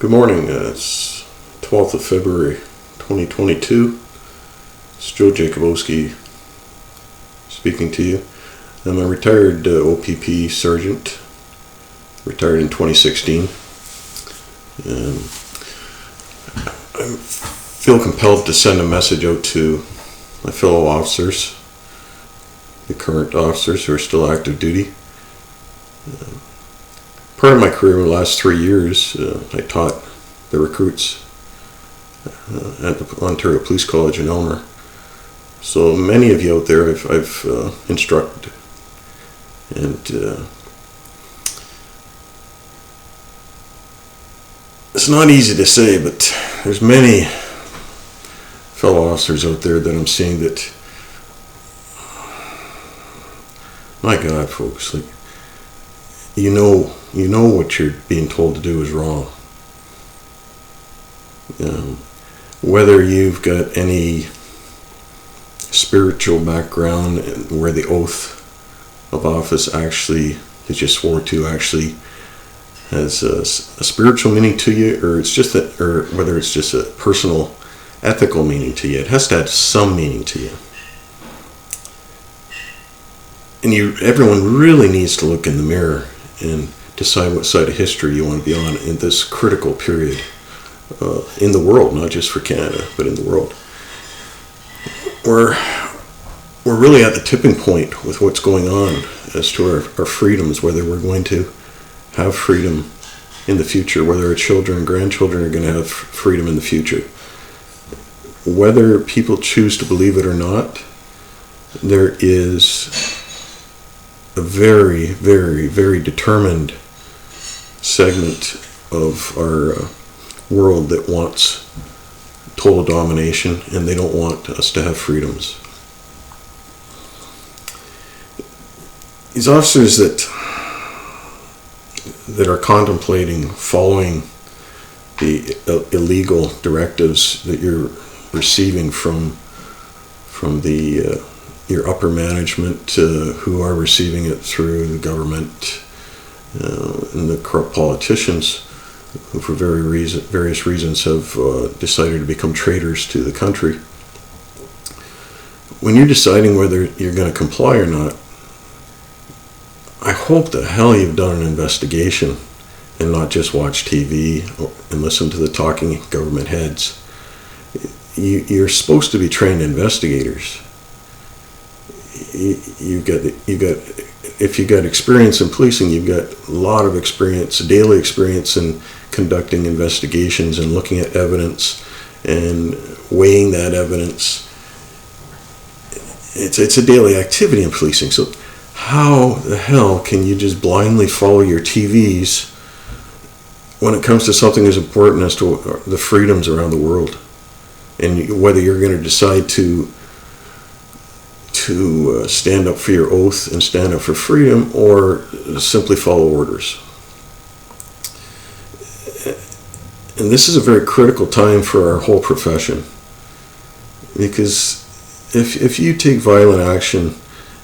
Good morning. It's 12th of February 2022. It's Joe Jacobowski speaking to you. I'm a retired OPP sergeant, retired in 2016. I feel compelled to send a message out to my fellow officers, the current officers who are still active duty. Part of my career in the last 3 years, I taught the recruits at the Ontario Police College in Elmer. So many of you out there I've instructed. And it's not easy to say, but there's many fellow officers out there that I'm seeing that, my God, folks, like, you know what you're being told to do is wrong. Whether you've got any spiritual background where the oath of office actually that you swore to actually has a spiritual meaning to you, or it's just that, or whether it's just a personal ethical meaning to you, it has to have some meaning to you. And everyone really needs to look in the mirror and decide what side of history you want to be on in this critical period in the world, not just for Canada, but in the world. We're really at the tipping point with what's going on as to our freedoms, whether we're going to have freedom in the future, whether our children and grandchildren are going to have freedom in the future. Whether people choose to believe it or not, there is a very, very, very determined segment of our world that wants total domination, and they don't want us to have freedoms. These officers that are contemplating following the illegal directives that you're receiving from your upper management, who are receiving it through the government and the corrupt politicians, who for various reasons have decided to become traitors to the country. When you're deciding whether you're going to comply or not, I hope the hell you've done an investigation and not just watch TV and listen to the talking government heads. You're supposed to be trained investigators. If you got experience in policing, you've got a lot of experience, daily experience in conducting investigations and looking at evidence and weighing that evidence. It's a daily activity in policing. So how the hell can you just blindly follow your TVs when it comes to something as important as to the freedoms around the world, and whether you're going to decide to stand up for your oath and stand up for freedom, or simply follow orders? And this is a very critical time for our whole profession, because if you take violent action,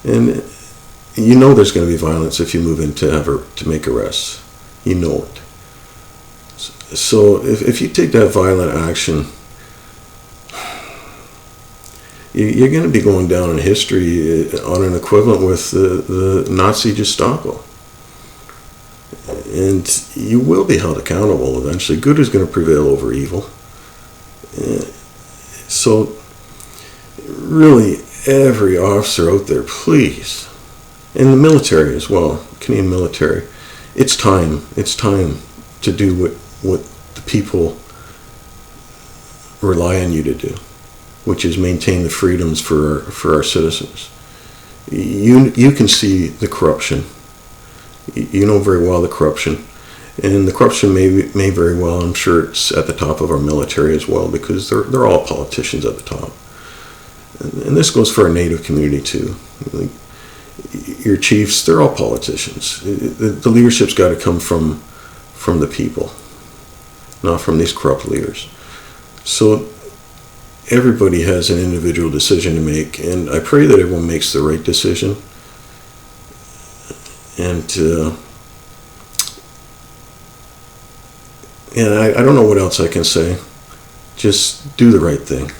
and you know there's going to be violence if you move in to make arrests, you know it. So if you take that violent action, you're going to be going down in history on an equivalent with the Nazi Gestapo. And you will be held accountable eventually. Good is going to prevail over evil. So really, every officer out there, please, and the military as well, Canadian military, it's time to do what the people rely on you to do, which is maintain the freedoms for our citizens. You can see the corruption. You know very well the corruption. And the corruption may very well, I'm sure it's at the top of our military as well, because they're all politicians at the top. And this goes for our Native community too. Your chiefs, they're all politicians. The leadership's got to come from the people, not from these corrupt leaders. So everybody has an individual decision to make, and I pray that everyone makes the right decision. And And I don't know what else I can say. Just do the right thing.